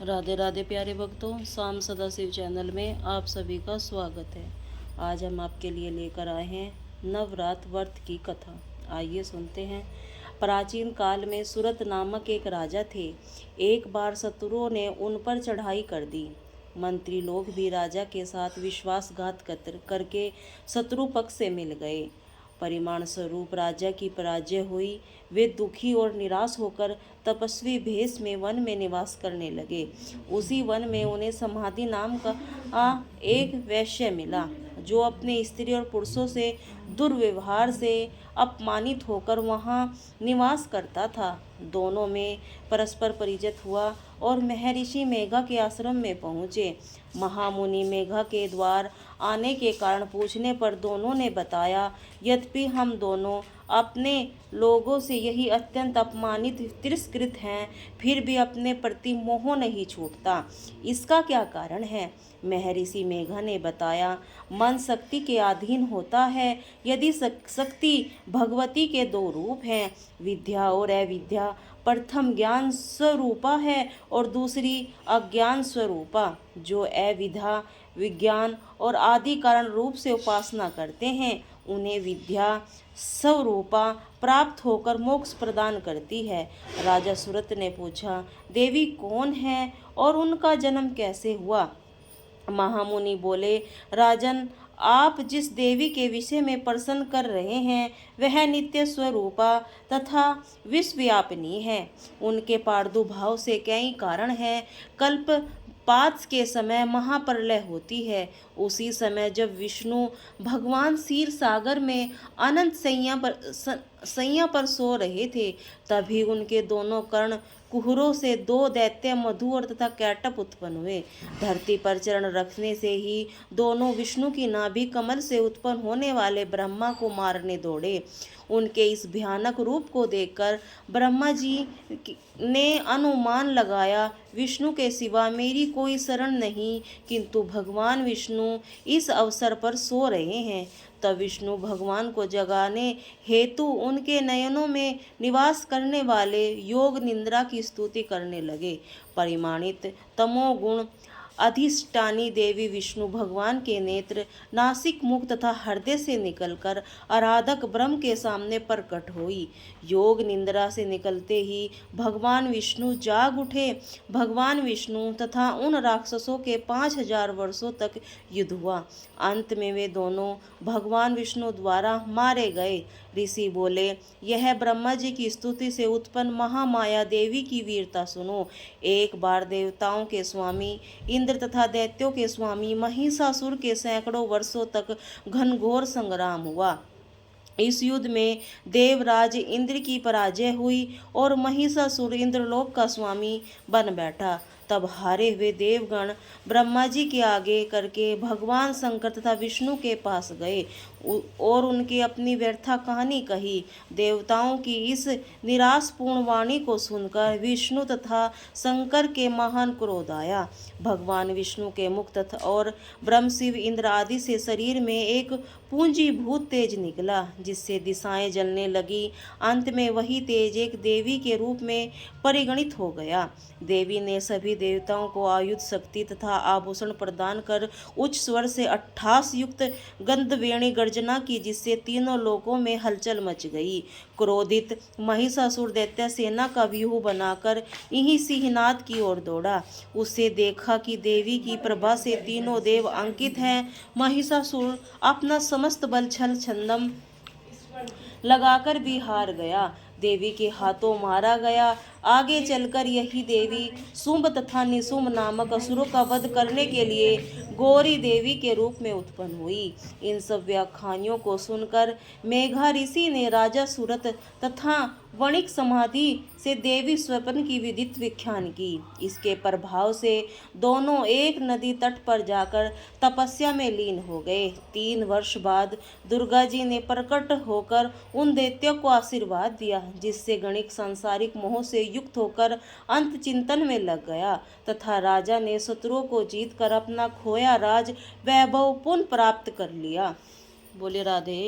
राधे राधे प्यारे भक्तों, शाम सदाशिव चैनल में आप सभी का स्वागत है। आज हम आपके लिए लेकर आए हैं नवरात्र व्रत की कथा। आइए सुनते हैं। प्राचीन काल में सूरत नामक एक राजा थे। एक बार शत्रुओं ने उन पर चढ़ाई कर दी। मंत्री लोग भी राजा के साथ विश्वासघात करके शत्रु पक्ष से मिल गए। परिणाम स्वरूप राजा की पराजय हुई। वे दुखी और निराश होकर तपस्वी भेष में वन में निवास करने लगे। उसी वन में उन्हें समाधि नाम का एक वैश्य मिला, जो अपने स्त्री और पुरुषों से दुर्व्यवहार से अपमानित होकर वहाँ निवास करता था। दोनों में परस्पर परिचित हुआ और महर्षि मेघा के आश्रम में पहुँचे। महामुनि मेघा के द्वार आने के कारण पूछने पर दोनों ने बताया, यद्यपि हम दोनों अपने लोगों से यही अत्यंत अपमानित तिरस्कृत हैं, फिर भी अपने प्रति मोह नहीं छूटता। इसका क्या कारण है? महर्षि मेघा ने बताया, मन शक्ति के अधीन होता है। यदि शक्ति भगवती के दो रूप हैं, विद्या और अविद्या। प्रथम ज्ञान स्वरूपा है और दूसरी अज्ञान स्वरूपा। जो अविद्या, विज्ञान और आदि कारण रूप से उपासना करते हैं, उन्हें विद्या स्वरूपा प्राप्त होकर मोक्ष प्रदान करती है। राजा सूरत ने पूछा, देवी कौन है और उनका जन्म कैसे हुआ? महामुनि बोले, राजन, आप जिस देवी के विषय में प्रश्न कर रहे हैं, वह नित्य स्वरूपा तथा विश्वव्यापिनी है। उनके प्रादुर्भाव से कई कारण हैं। कल्प पात के समय महाप्रलय होती है। उसी समय जब विष्णु भगवान क्षीर सागर में अनंत सैया पर सो रहे थे, तभी उनके दोनों कर्ण कुहरों से दो दैत्य मधु और तथा कैटप उत्पन्न हुए। धरती पर चरण रखने से ही दोनों विष्णु की नाभि कमल से उत्पन्न होने वाले ब्रह्मा को मारने दौड़े। उनके इस भयानक रूप को देखकर ब्रह्मा जी ने अनुमान लगाया, विष्णु के सिवा मेरी कोई शरण नहीं, किंतु भगवान विष्णु इस अवसर पर सो रहे हैं। तब विष्णु भगवान को जगाने हेतु उनके नयनों में निवास करने वाले योग निद्रा की स्तुति करने लगे। परिमाणित तमोगुण अधिष्ठानी देवी विष्णु भगवान के नेत्र, नासिक, मुख तथा हृदय से निकलकर आराधक ब्रह्म के सामने प्रकट हुई। योग निद्रा से निकलते ही भगवान विष्णु जाग उठे। भगवान विष्णु तथा उन राक्षसों के 5000 वर्षों तक युद्ध हुआ। अंत में वे दोनों भगवान विष्णु द्वारा मारे गए। ऋषि बोले, यह ब्रह्मा जी की स्तुति से उत्पन्न महामाया देवी की वीरता सुनो। एक बार देवताओं के स्वामी इंद्र तथा दैत्यों के स्वामी महिषासुर के सैकड़ों वर्षों तक घनघोर संग्राम हुआ। इस युद्ध में देवराज इंद्र की पराजय हुई और महिषासुर इंद्रलोक का स्वामी बन बैठा। तब हारे हुए देवगण ब्रह्मा जी के आगे करके भगवान शंकर तथा विष्णु के पास गए और उनकी अपनी व्यर्था कहानी कही। देवताओं की इस निराशपूर्ण वाणी को सुनकर विष्णु तथा शंकर के महान क्रोध आया। भगवान विष्णु के मुख तथा और ब्रह्म, शिव, इंद्र आदि से शरीर में एक पूंजीभूत तेज निकला, जिससे दिशाएं जलने लगी। अंत में वही तेज एक देवी के रूप में परिगणित हो गया। देवी ने सभी देवताओं को आयुध, शक्ति तथा आभूषण प्रदान कर उच्च स्वर से अट्ठास युक्त गंधवेणी गर्जना की, जिससे तीनों लोकों में हलचल मच गई। क्रोधित महिषासुर दैत्य सेना का व्यूह बनाकर इन्हीं सिंहनाद की ओर दौड़ा। उसे देखा कि देवी की प्रभा से तीनों देव अंकित हैं। महिषासुर अपना समस्त बल छल छंदम लगाकर भी हार गया। देवी के हाथों मारा गया। आगे चलकर यही देवी शुंभ तथा निशुंभ नामक असुरों का वध करने के लिए गौरी देवी के रूप में उत्पन्न हुई। इन सब व्याख्यानों को सुनकर मेघा ऋषि ने राजा सूरत तथा वणिक समाधि से देवी स्वप्न की विदित व्याख्यान की। इसके प्रभाव से दोनों एक नदी तट पर जाकर तपस्या में लीन हो गए। 3 वर्ष बाद दुर्गा जी ने प्रकट होकर उन दैत्यों को आशीर्वाद दिया, जिससे गणिक सांसारिक मोह से युक्त होकर अंत चिंतन में लग गया तथा राजा ने शत्रुओं को जीतकर अपना खोया राज वैभव पुनः प्राप्त कर लिया। बोले राधे।